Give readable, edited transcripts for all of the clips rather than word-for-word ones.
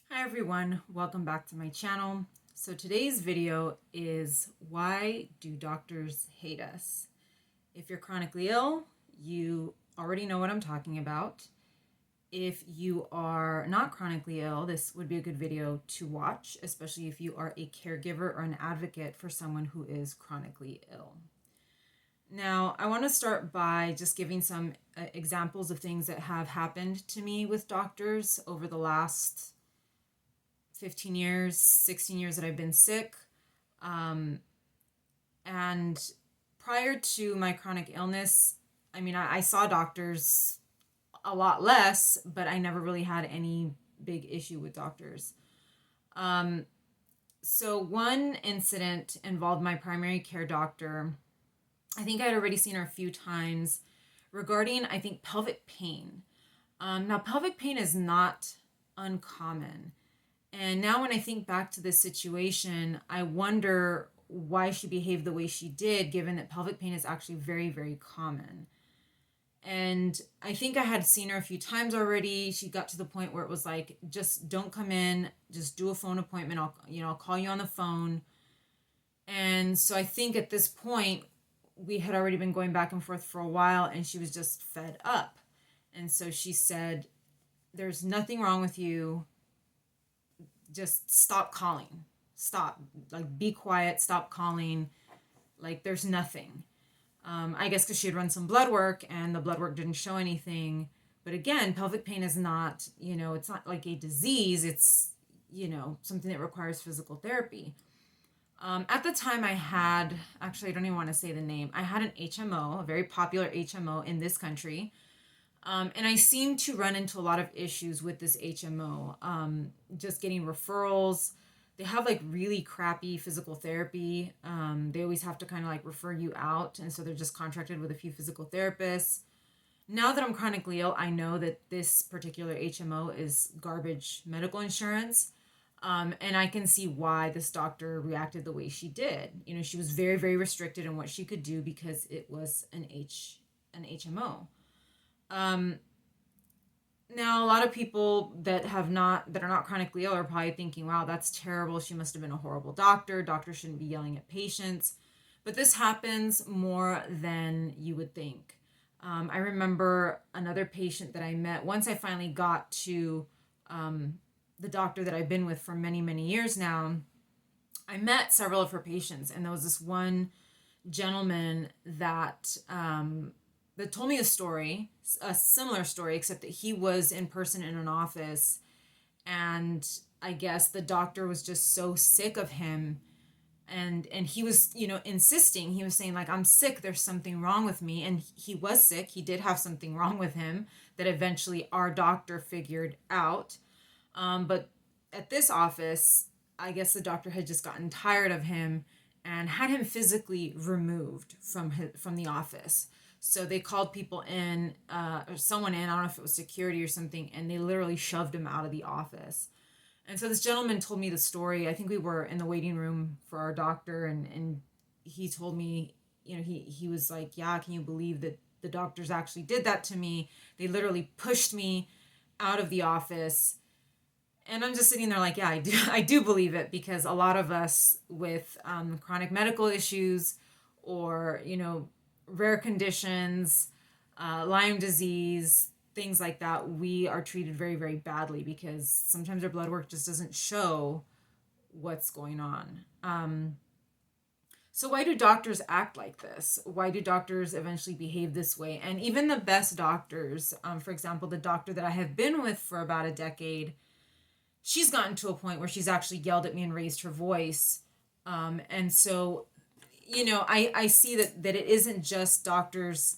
Hi everyone, welcome back to my channel. So today's video is why do doctors hate us? If you're chronically ill, you already know what I'm talking about. If you are not chronically ill, this would be a good video to watch, especially if you are a caregiver or an advocate for someone who is chronically ill. Now, I want to start by just giving some examples of things that have happened to me with doctors over the last 15 years, 16 years that I've been sick. Um, and prior to my chronic illness, I saw doctors a lot less, but I never really had any big issue with doctors. Um, so one incident involved my primary care doctor. I think I'd already seen her a few times regarding, I think, pelvic pain. Now, pelvic pain is not uncommon. And now when I think back to this situation, I wonder why she behaved the way she did, given that pelvic pain is actually very, very common. And I think I had seen her a few times already. She got to the point where it was like, just don't come in, just do a phone appointment. I'll call you on the phone. And so I think at this point, we had already been going back and forth for a while, and she was just fed up. And so she said, there's nothing wrong with you. Just stop calling. Stop. Like, be quiet. Stop calling. Like, there's nothing. I guess because she had run some blood work and the blood work didn't show anything. But again, pelvic pain is not, it's not like a disease. It's, something that requires physical therapy. At the time actually, I don't even want to say the name. I had an HMO, a very popular HMO in this country. And I seem to run into a lot of issues with this HMO. Just getting referrals. They have like really crappy physical therapy. They always have to kind of like refer you out. And so they're just contracted with a few physical therapists. Now that I'm chronically ill, I know that this particular HMO is garbage medical insurance. And I can see why this doctor reacted the way she did. She was very, very restricted in what she could do because it was an HMO. Um, Now, a lot of people that are not chronically ill are probably thinking, wow, that's terrible. She must have been a horrible doctor. Doctors shouldn't be yelling at patients. But this happens more than you would think. I remember another patient that I met once I finally got to the doctor that I've been with for many, many years now. I met several of her patients, and there was this one gentleman that told me a similar story, except that he was in person in an office, and I guess the doctor was just so sick of him, and he was, insisting. He was saying like, I'm sick. There's something wrong with me, and he was sick. He did have something wrong with him that eventually our doctor figured out. But at this office, I guess the doctor had just gotten tired of him and had him physically removed from the office. So they called people in, or someone in, I don't know if it was security or something, and they literally shoved him out of the office. And so this gentleman told me the story. I think we were in the waiting room for our doctor, and he told me, he was like, yeah, can you believe that the doctors actually did that to me? They literally pushed me out of the office. And I'm just sitting there like, yeah, I do believe it, because a lot of us with chronic medical issues or, rare conditions, Lyme disease, things like that, we are treated very, very badly because sometimes our blood work just doesn't show what's going on. So why do doctors act like this? Why do doctors eventually behave this way? And even the best doctors, for example, the doctor that I have been with for about a decade, she's gotten to a point where she's actually yelled at me and raised her voice. And so, I see that it isn't just doctors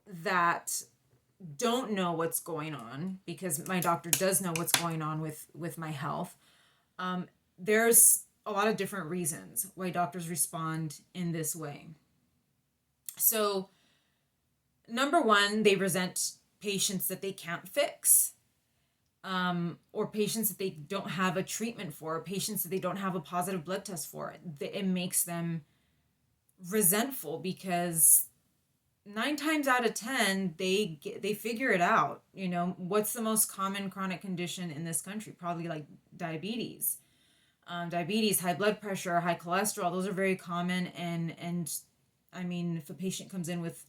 that don't know what's going on, because my doctor does know what's going on with my health. There's a lot of different reasons why doctors respond in this way. So, number one, they resent patients that they can't fix. Or patients that they don't have a treatment for, or patients that they don't have a positive blood test for. It makes them resentful because 9 times out of 10, they figure it out. What's the most common chronic condition in this country? Probably like diabetes. Diabetes, high blood pressure, high cholesterol, those are very common. And I mean, if a patient comes in with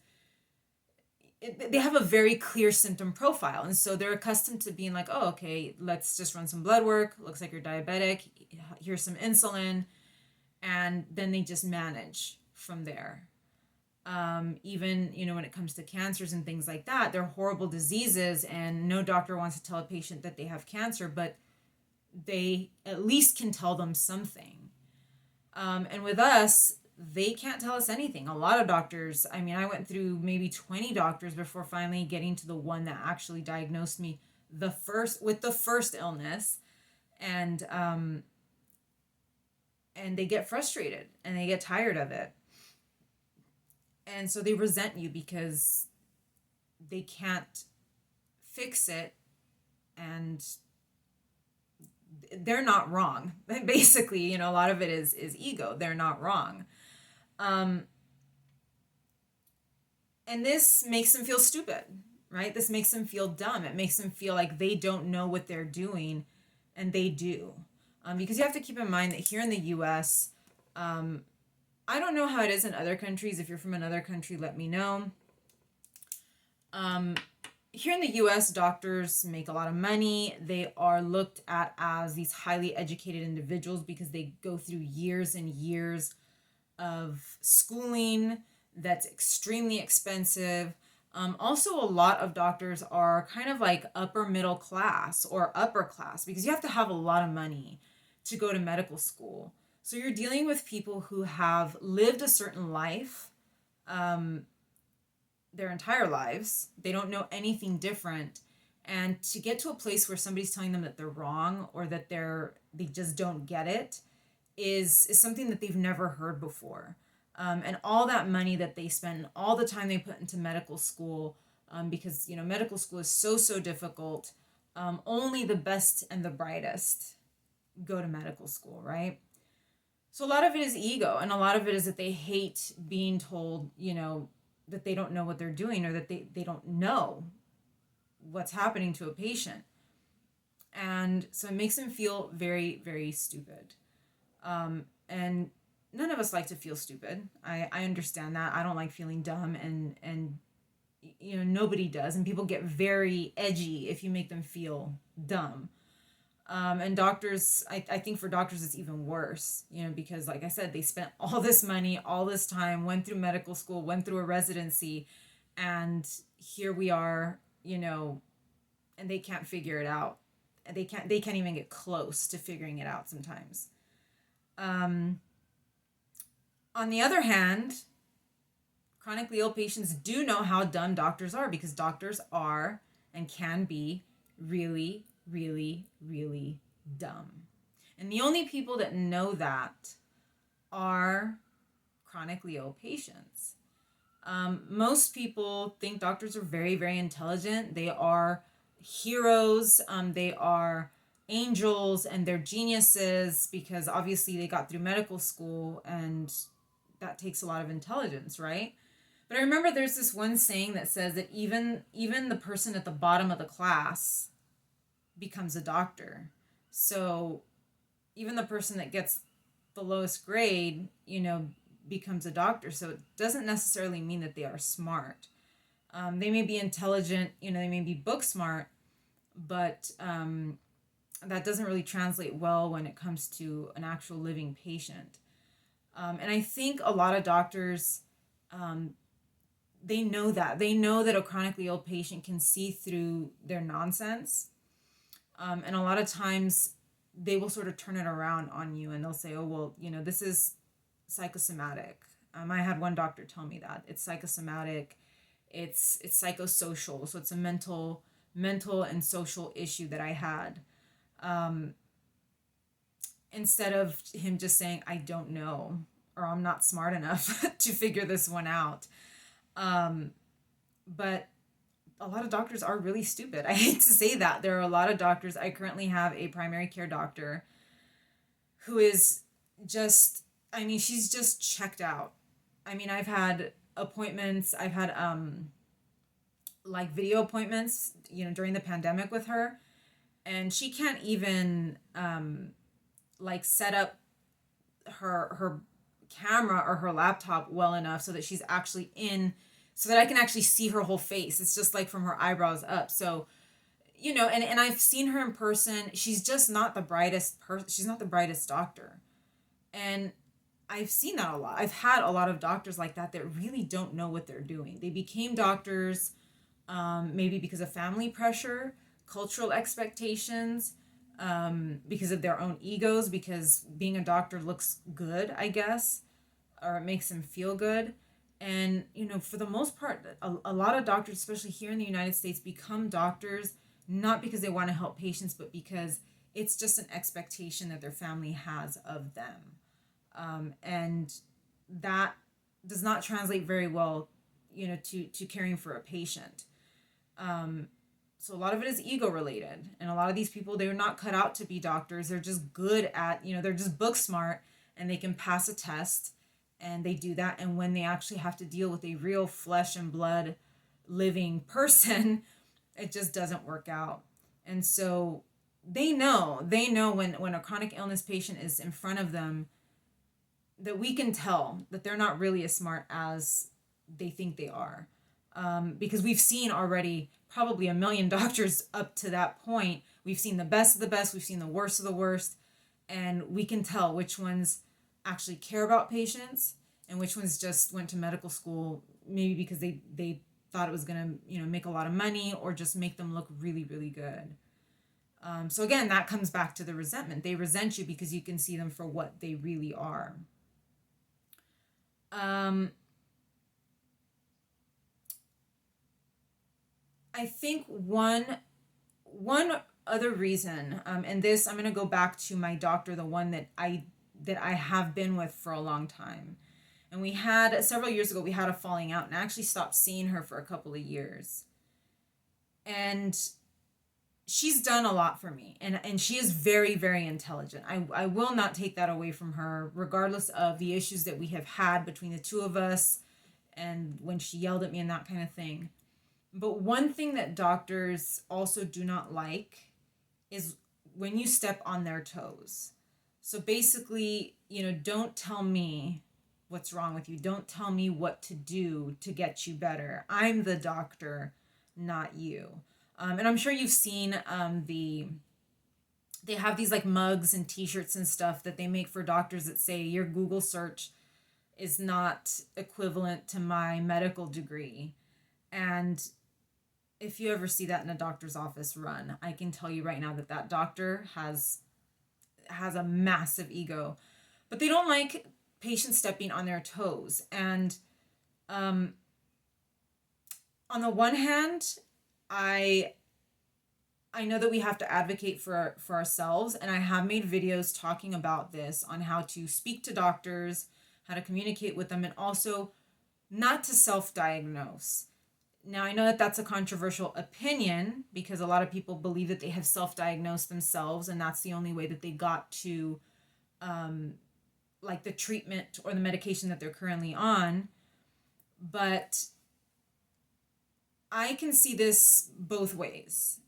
they have a very clear symptom profile, and so they're accustomed to being like, oh, okay, let's just run some blood work, looks like you're diabetic, here's some insulin, and then they just manage from there. Even when it comes to cancers and things like that, they're horrible diseases, and no doctor wants to tell a patient that they have cancer, but they at least can tell them something. And with us, they can't tell us anything. A lot of doctors, I mean, I went through maybe 20 doctors before finally getting to the one that actually diagnosed me with the first illness. And they get frustrated and they get tired of it. And so they resent you because they can't fix it, and they're not wrong. Basically, a lot of it is ego. They're not wrong. And this makes them feel stupid, right? This makes them feel dumb. It makes them feel like they don't know what they're doing, and they do. Because you have to keep in mind that here in the U.S., I don't know how it is in other countries. If you're from another country, let me know. Here in the U.S., doctors make a lot of money. They are looked at as these highly educated individuals because they go through years and years of schooling that's extremely expensive. Also, a lot of doctors are kind of like upper middle class or upper class because you have to have a lot of money to go to medical school. So you're dealing with people who have lived a certain life their entire lives. They don't know anything different. And to get to a place where somebody's telling them that they're wrong or that they just don't get it is something that they've never heard before. And all that money that they spend, all the time they put into medical school, because medical school is so difficult. Only the best and the brightest go to medical school, right? So a lot of it is ego, and a lot of it is that they hate being told, that they don't know what they're doing, or that they don't know what's happening to a patient. And so it makes them feel very, very stupid. And none of us like to feel stupid. I understand that. I don't like feeling dumb, and nobody does. And people get very edgy if you make them feel dumb. And doctors, I think for doctors it's even worse, because like I said, they spent all this money, all this time, went through medical school, went through a residency, and here we are, and they can't figure it out. They can't even get close to figuring it out sometimes. On the other hand, chronically ill patients do know how dumb doctors are, because doctors are and can be really, really, really dumb. And the only people that know that are chronically ill patients. Most people think doctors are very, very intelligent. They are heroes. They are angels, and they're geniuses because obviously they got through medical school, and that takes a lot of intelligence, right? But I remember there's this one saying that says that even the person at the bottom of the class becomes a doctor. So even the person that gets the lowest grade, becomes a doctor. So it doesn't necessarily mean that they are smart. They may be intelligent, they may be book smart, but that doesn't really translate well when it comes to an actual living patient. And I think a lot of doctors, they know that. They know that a chronically ill patient can see through their nonsense. And a lot of times they will sort of turn it around on you, and they'll say, oh, well, this is psychosomatic. I had one doctor tell me that. It's psychosomatic. It's psychosocial. So it's a mental and social issue that I had. Instead of him just saying, I don't know, or I'm not smart enough to figure this one out. But a lot of doctors are really stupid. I hate to say that. There are a lot of doctors. I currently have a primary care doctor who is just, she's just checked out. I've had appointments. I've had like video appointments, during the pandemic with her, and she can't even like set up her camera or her laptop well enough so that she's actually so that I can actually see her whole face. It's just like from her eyebrows up. So, and I've seen her in person. She's just not the brightest person. She's not the brightest doctor. And I've seen that a lot. I've had a lot of doctors like that really don't know what they're doing. They became doctors maybe because of family pressure, cultural expectations, because of their own egos, because being a doctor looks good, I guess, or it makes them feel good. And, for the most part, a lot of doctors, especially here in the United States, become doctors not because they want to help patients, but because it's just an expectation that their family has of them. And that does not translate very well, to caring for a patient. So a lot of it is ego related. And a lot of these people, they're not cut out to be doctors. They're just good at, they're just book smart and they can pass a test and they do that. And when they actually have to deal with a real flesh and blood living person, it just doesn't work out. And so they know when a chronic illness patient is in front of them, that we can tell that they're not really as smart as they think they are. Because we've seen already probably 1 million doctors up to that point. We've seen the best of the best, we've seen the worst of the worst, and we can tell which ones actually care about patients and which ones just went to medical school maybe because they thought it was going to make a lot of money or just make them look really, really good. So again, that comes back to the resentment. They resent you because you can see them for what they really are. I think one other reason, and this I'm going to go back to my doctor, the one that I have been with for a long time. And we had, several years ago, we had a falling out, and I actually stopped seeing her for a couple of years. And she's done a lot for me, and she is very, very intelligent. I will not take that away from her, regardless of the issues that we have had between the two of us, and when she yelled at me and that kind of thing. But one thing that doctors also do not like is when you step on their toes. So basically, don't tell me what's wrong with you. Don't tell me what to do to get you better. I'm the doctor, not you. And I'm sure you've seen they have these like mugs and t-shirts and stuff that they make for doctors that say your Google search is not equivalent to my medical degree. And if you ever see that in a doctor's office, run. I can tell you right now that doctor has a massive ego. But they don't like patients stepping on their toes. And on the one hand, I know that we have to advocate for ourselves, and I have made videos talking about this, on how to speak to doctors, how to communicate with them, and also not to self-diagnose. Now, I know that that's a controversial opinion because a lot of people believe that they have self-diagnosed themselves and that's the only way that they got to like the treatment or the medication that they're currently on. But I can see this both ways,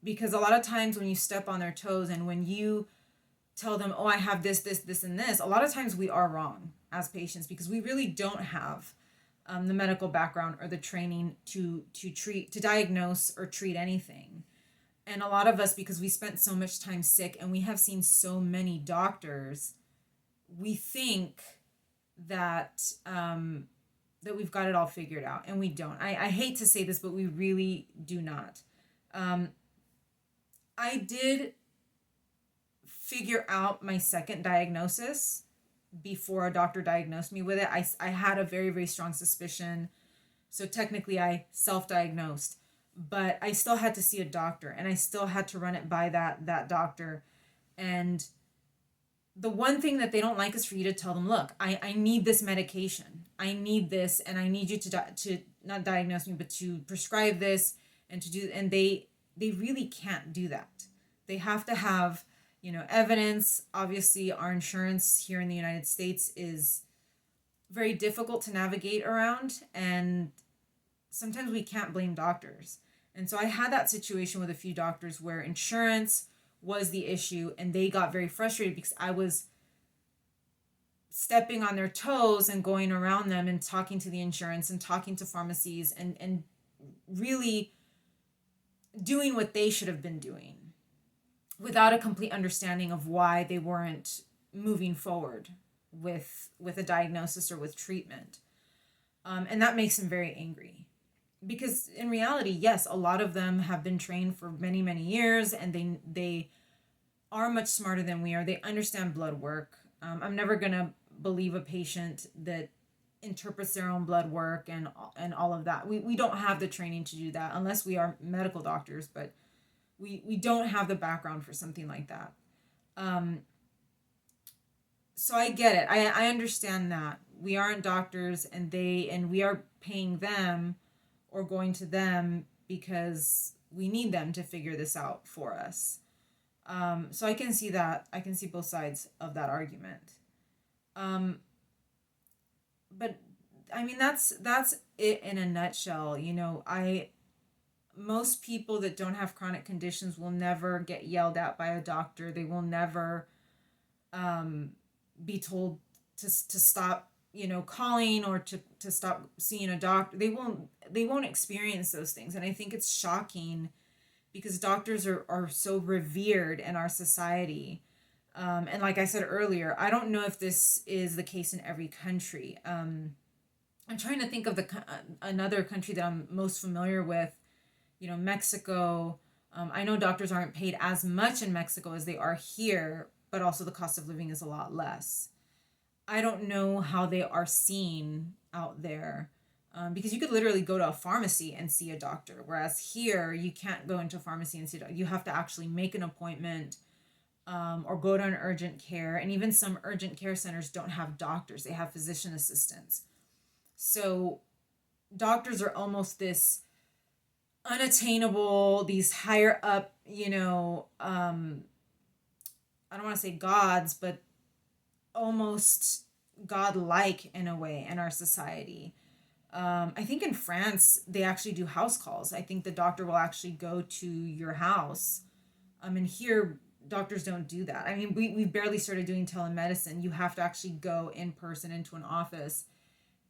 because a lot of times when you step on their toes and when you tell them, oh, I have this, and this, a lot of times we are wrong as patients because we really don't have the medical background or the training to diagnose or treat anything. And a lot of us, because we spent so much time sick and we have seen so many doctors, we think that that we've got it all figured out, and we don't. I hate to say this, but we really do not. I did figure out my second diagnosis before a doctor diagnosed me with it. I had a very, very strong suspicion. So technically I self-diagnosed, but I still had to see a doctor and I still had to run it by that doctor. And the one thing that they don't like is for you to tell them, look, I need this medication. I need this, and I need you to not diagnose me, but to prescribe this and to do, and they really can't do that. They have to have evidence. Obviously, our insurance here in the United States is very difficult to navigate around, and sometimes we can't blame doctors. And so I had that situation with a few doctors where insurance was the issue, and they got very frustrated because I was stepping on their toes and going around them and talking to the insurance and talking to pharmacies and really doing what they should have been doing without a complete understanding of why they weren't moving forward with a diagnosis or with treatment. And that makes them very angry. Because in reality, yes, a lot of them have been trained for many, many years, and they are much smarter than we are. They understand blood work. I'm never going to believe a patient that interprets their own blood work and all of that. We don't have the training to do that unless we are medical doctors, but we don't have the background for something like that. So I get it. I understand that. We aren't doctors, and we are paying them or going to them because we need them to figure this out for us. So I can see that. I can see both sides of that argument. But I mean, that's it in a nutshell. Most people that don't have chronic conditions will never get yelled at by a doctor. They will never be told to stop, calling, or to stop seeing a doctor. They won't experience those things. And I think it's shocking because doctors are so revered in our society. And like I said earlier, I don't know if this is the case in every country. I'm trying to think of another country that I'm most familiar with. Mexico. I know doctors aren't paid as much in Mexico as they are here, but also the cost of living is a lot less. I don't know how they are seen out there, because you could literally go to a pharmacy and see a doctor, whereas here you can't go into a pharmacy and see a doctor. You have to actually make an appointment, or go to an urgent care, and even some urgent care centers don't have doctors. They have physician assistants. So doctors are almost this unattainable, these higher up, I don't want to say gods, but almost godlike in a way in our society. I think in France, they actually do house calls. I think the doctor will actually go to your house. And here, doctors don't do that. I mean, we barely started doing telemedicine. You have to actually go in person into an office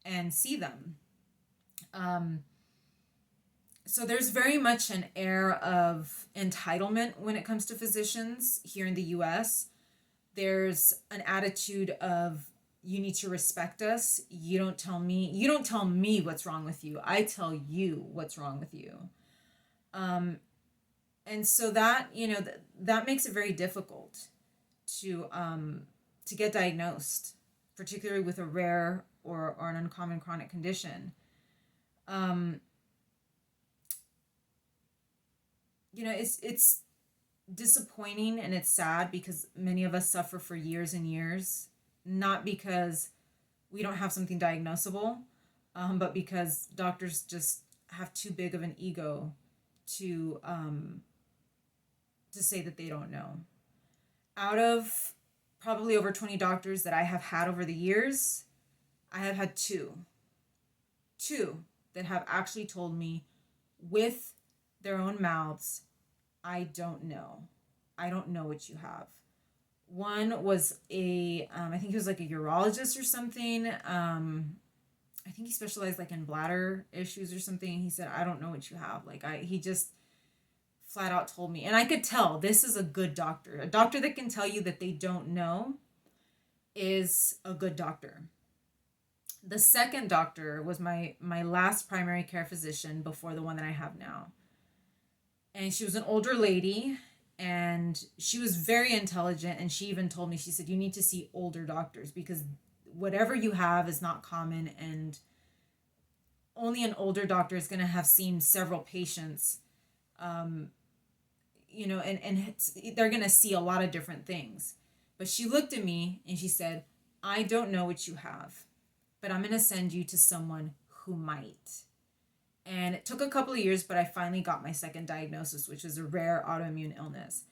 and see them. So there's very much an air of entitlement when it comes to physicians here in the US. There's an attitude of, you need to respect us. You don't tell me what's wrong with you. I tell you what's wrong with you. And so that, that makes it very difficult to get diagnosed, particularly with a rare or an uncommon chronic condition. It's disappointing and it's sad because many of us suffer for years and years, not because we don't have something diagnosable, but because doctors just have too big of an ego to say that they don't know. Out of probably over 20 doctors that I have had over the years, I have had two that have actually told me with their own mouths, I don't know what you have. One was I think he was like a urologist or something. I think he specialized like in bladder issues or something. He said, I don't know what you have. He just flat out told me. And I could tell this is a good doctor. A doctor that can tell you that they don't know is a good doctor. The second doctor was my last primary care physician before the one that I have now. And she was an older lady, and she was very intelligent. And she even told me, she said, you need to see older doctors because whatever you have is not common. And only an older doctor is going to have seen several patients, and they're going to see a lot of different things. But she looked at me and she said, I don't know what you have, but I'm going to send you to someone who might. And it took a couple of years, but I finally got my second diagnosis, which is a rare autoimmune illness.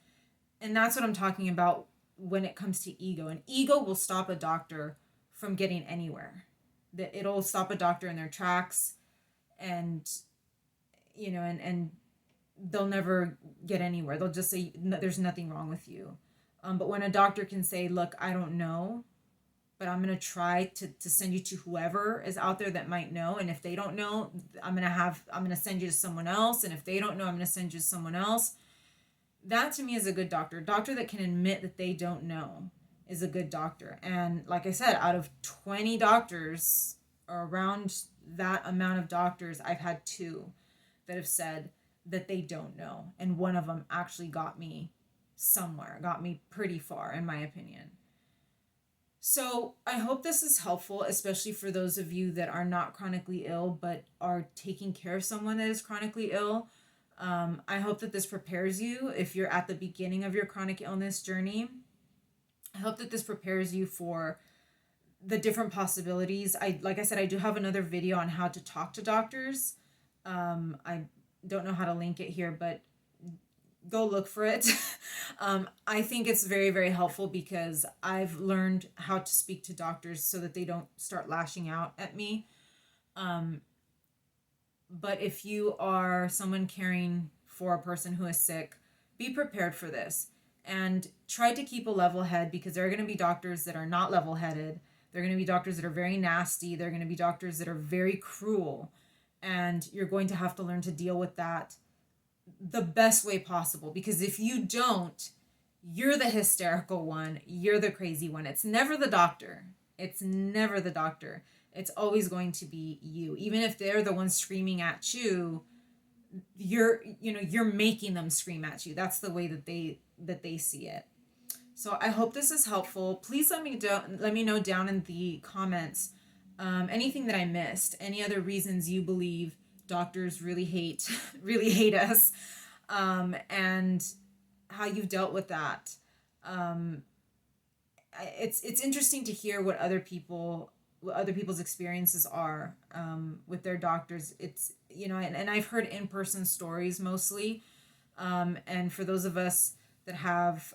And that's what I'm talking about when it comes to ego. And ego will stop a doctor from getting anywhere. that it'll stop a doctor in their tracks, and and they'll never get anywhere. They'll just say there's nothing wrong with you. But when a doctor can say, look, I don't know, but I'm going to try to send you to whoever is out there that might know. And if they don't know, I'm going to send you to someone else. And if they don't know, I'm going to send you to someone else. That to me is a good doctor. A doctor that can admit that they don't know is a good doctor. And like I said, out of 20 doctors, or around that amount of doctors, I've had 2 that have said that they don't know. And one of them actually got me somewhere, got me pretty far, in my opinion. So I hope this is helpful, especially for those of you that are not chronically ill, but are taking care of someone that is chronically ill. I hope that this prepares you if you're at the beginning of your chronic illness journey. I hope that this prepares you for the different possibilities. Like I said, I do have another video on how to talk to doctors. I don't know how to link it here, but go look for it. I think it's very, very helpful because I've learned how to speak to doctors so that they don't start lashing out at me. But if you are someone caring for a person who is sick, be prepared for this and try to keep a level head, because there are going to be doctors that are not level headed. There are going to be doctors that are very nasty. There are going to be doctors that are very cruel. And you're going to have to learn to deal with that the best way possible, because if you don't, you're the hysterical one, you're the crazy one. It's never the doctor. It's never the doctor. It's always going to be you. Even if they're the one screaming at you, you're making them scream at you. That's the way that they see it. So I hope this is helpful. Please let me know down in the comments anything that I missed, any other reasons you believe doctors really hate us, and how you've dealt with that. It's interesting to hear what other people's experiences are with their doctors. It's and I've heard in-person stories mostly, and for those of us that have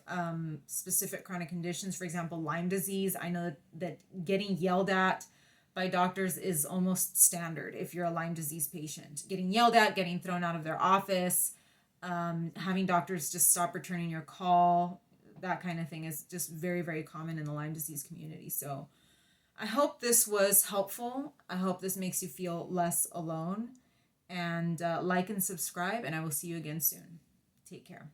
specific chronic conditions, for example, Lyme disease, I know that getting yelled at by doctors is almost standard. If you're a Lyme disease patient, getting yelled at, getting thrown out of their office, having doctors just stop returning your call, that kind of thing is just very, very common in the Lyme disease community. So I hope this was helpful. I hope this makes you feel less alone. And like and subscribe, and I will see you again soon. Take care.